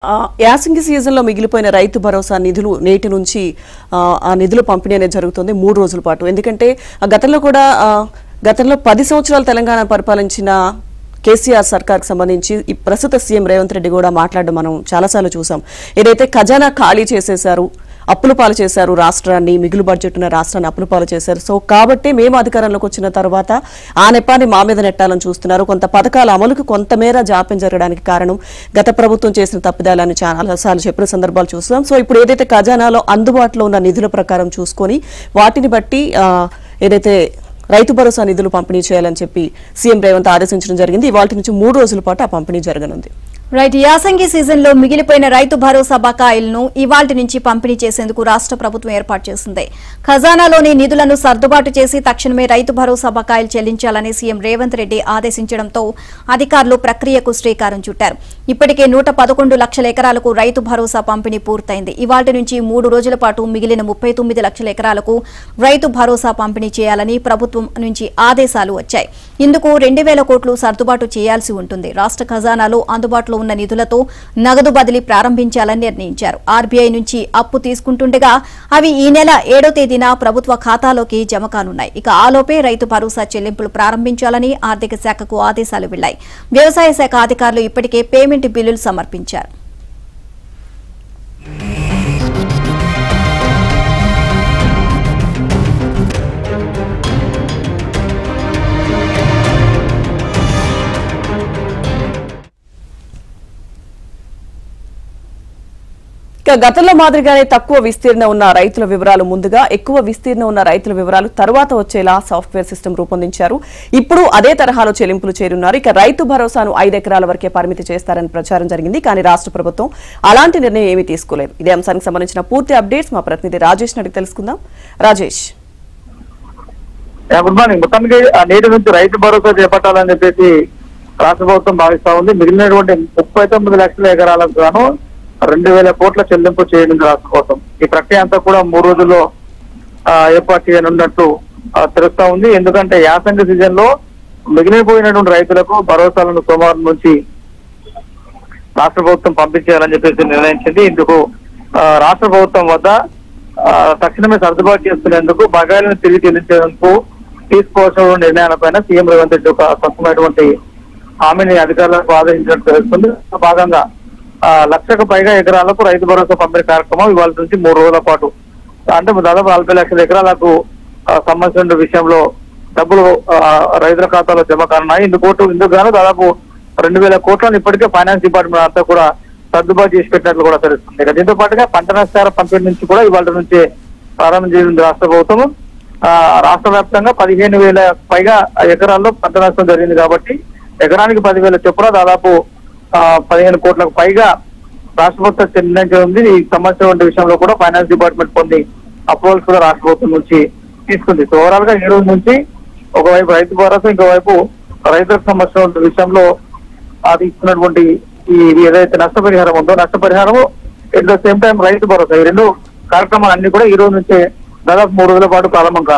యాసంగి సీజన్లో మిగిలిపోయిన రైతు భరోసా నిధులు నేటి నుంచి ఆ నిధుల పంపిణీ అనేది జరుగుతుంది 3 రోజుల పాటు. ఎందుకంటే గతంలో 10 సంవత్సరాలు తెలంగాణ పరిపాలించిన కేసీఆర్ సర్కార్కి సంబంధించి ఈ ప్రస్తుత సీఎం రేవంత్ రెడ్డి కూడా మాట్లాడడం మనం చాలాసార్లు చూసాం. ఏదైతే ఖజానా ఖాళీ చేసేశారు, అప్పుల పాలు చేశారు, రాష్ట్రాన్ని మిగులు బడ్జెట్ ఉన్న రాష్ట్రాన్ని అప్పుల పాలు చేశారు. సో కాబట్టి మేము అధికారంలోకి వచ్చిన తర్వాత ఆ నెపాన్ని మా మీద నెట్టాలని చూస్తున్నారు. కొంత పథకాల అమలుకు కొంతమేర జాప్యం జరగడానికి కారణం గత ప్రభుత్వం చేసిన తప్పిదాలని చాలాసార్లు చెప్పిన సందర్భాలు చూస్తున్నాం. సో ఇప్పుడు ఏదైతే ఖజానాలో అందుబాటులో ఉన్న నిధుల ప్రకారం చూసుకొని వాటిని బట్టి ఏదైతే రైతు భరోసా నిధులు పంపిణీ చేయాలని చెప్పి సీఎం రేవంత్ ఆదేశించడం జరిగింది. ఇవాళ నుంచి 3 రోజుల పాటు ఆ పంపిణీ జరగనుంది. రైట్, యాసంగి సీజన్ లో మిగిలిపోయిన రైతు భరోసా బకాయిలను ఇవాల్టి నుంచి పంపిణీ చేసేందుకు రాష్ట్ర ప్రభుత్వం ఏర్పాటు చేసింది. ఖజానాలోని నిధులను సర్దుబాటు చేసి తక్షణమే రైతు భరోసా బకాయిలు చెల్లించాలని సీఎం రేవంత్ రెడ్డి ఆదేశించడంతో అధికారులు ప్రక్రియకు శ్రీకారం చుట్టారు. ఇప్పటికే 111 లక్షల ఎకరాలకు రైతు భరోసా పంపిణీ పూర్తయింది. ఇవాల్టి నుంచి 3 రోజుల పాటు మిగిలిన 39 లక్షల ఎకరాలకు రైతు భరోసా పంపిణీ చేయాలని ప్రభుత్వం నుంచి ఆదేశాలు వచ్చాయి. ఇందుకు 2000 కోట్లు సర్దుబాటు చేయాల్సి ఉంటుంది. రాష్ట్ర ఖజానాలో అందుబాటులో ఉన్న నిధులతో నగదు బదిలీ ప్రారంభించాలని నిర్ణయించారు. ఆర్బీఐ నుంచి అప్పు తీసుకుంటుండగా అవి ఈ నెల 7వ తేదీన ప్రభుత్వ ఖాతాలోకి జమ కానున్నాయి. ఇక ఆలోపే రైతు భరోసా చెల్లింపులు ప్రారంభించాలని ఆర్థిక శాఖకు ఆదేశాలు వెళ్లాయి. వ్యవసాయ శాఖ అధికారులు ఇప్పటికే పేమెంట్ బిల్లులు సమర్పించారు. గతంలో మాదిరిగానే తక్కువ విస్తీర్ణం ఉన్న రైతుల వివరాలు ముందుగా, ఎక్కువ విస్తీర్ణం ఉన్న రైతుల వివరాలు తర్వాత వచ్చేలా సాఫ్ట్వేర్ సిస్టమ్ రూపొందించారు. ఇప్పుడు అదే తరహాలో చెల్లింపులు చేరున్నారు. ఇక రైతు భరోసాను 5 ఎకరాల వరకే పరిమితి చేస్తారని ప్రచారం జరిగింది. కానీ రాష్ట్ర ప్రభుత్వం అలాంటి నిర్ణయం ఏమీ తీసుకోలేదు. ఇదే అంశానికి సంబంధించిన పూర్తి అప్డేట్స్ మా ప్రతినిధి రాజేష్ అడిగి తెలుసుకుందాం. Rajesh, good morning. మొత్తానికి నేటి నుంచి రైతు భరోసా చేపట్టాలని చెప్పేసి రాష్ట్ర ప్రభుత్వం భావిస్తా ఉంది. మిగిలినటువంటి 39 లక్షల ఎకరాలకు గాను 2000 కోట్ల చెల్లింపు చేయనుంది రాష్ట్ర కోసం. ఈ ప్రక్రియ అంతా కూడా 3 రోజుల్లో ఏర్పాటు చేయనున్నట్టు తెలుస్తా ఉంది. ఎందుకంటే యాసంగి సీజన్ లో మిగిలిపోయినటువంటి రైతులకు భరోసాలను సోమవారం నుంచి రాష్ట్ర ప్రభుత్వం పంపించేయాలని చెప్పేసి నిర్ణయించింది. ఇందుకు రాష్ట్ర ప్రభుత్వం వద్ద తక్షణమే సర్దుబాటు చేసుకునేందుకు బకాయిలను తిరిగి చెల్లించేందుకు తీసుకోవాల్సిన నిర్ణయాలపైన సీఎం రేవంత్ రెడ్డి ఒక స్పష్టమైనటువంటి హామీని అధికారులకు ఆదేశించినట్టు తెలుస్తుంది. భాగంగా 1 లక్షకు పైగా ఎకరాలకు రైతు భరోసా పంపిణీ కార్యక్రమం ఇవాళ నుంచి 3 రోజుల పాటు, అంటే దాదాపు 40 లక్షల ఎకరాలకు సంబంధించిన విషయంలో డబ్బులు రైతుల ఖాతాలో జమ కానున్నాయి. ఇందుకు గాను దాదాపు 2000 కోట్లను ఇప్పటికే ఫైనాన్స్ డిపార్ట్మెంట్ అంతా కూడా సర్దుబాటు చేసి పెట్టినట్లు కూడా తెలుస్తుంది. ఇక దీంతో పాటుగా పంట నష్టాల పంపిణీ నుంచి కూడా ఇవాళ నుంచి ప్రారంభం చేసింది రాష్ట్ర ప్రభుత్వం. రాష్ట్ర వ్యాప్తంగా 15,000 పైగా ఎకరాల్లో పంట నష్టం జరిగింది కాబట్టి ఎకరానికి 10,000 చొప్పున దాదాపు 15 కోట్లకు పైగా రాష్ట్ర ప్రభుత్వం చెల్లించనుంది. ఈ సంబంధించిన విషయంలో కూడా ఫైనాన్స్ డిపార్ట్మెంట్ కొన్ని అప్రూవల్స్ కూడా రాష్ట్ర ప్రభుత్వం నుంచి తీసుకుంది. సో ఓవరాల్ గా ఈ రోజు నుంచి ఒకవైపు రైతు భరోసా, ఇంకోవైపు రైతులకు సంబంధించిన విషయంలో అది ఇస్తున్నటువంటి ఈ ఏదైతే నష్టపరిహారం ఉందో నష్టపరిహారము at the same time Rythu Bharosa, ఈ 2 కార్యక్రమాలన్నీ కూడా ఈ రోజు నుంచే దాదాపు 3 రోజుల పాటు ప్రారంభం కానున్నాయి.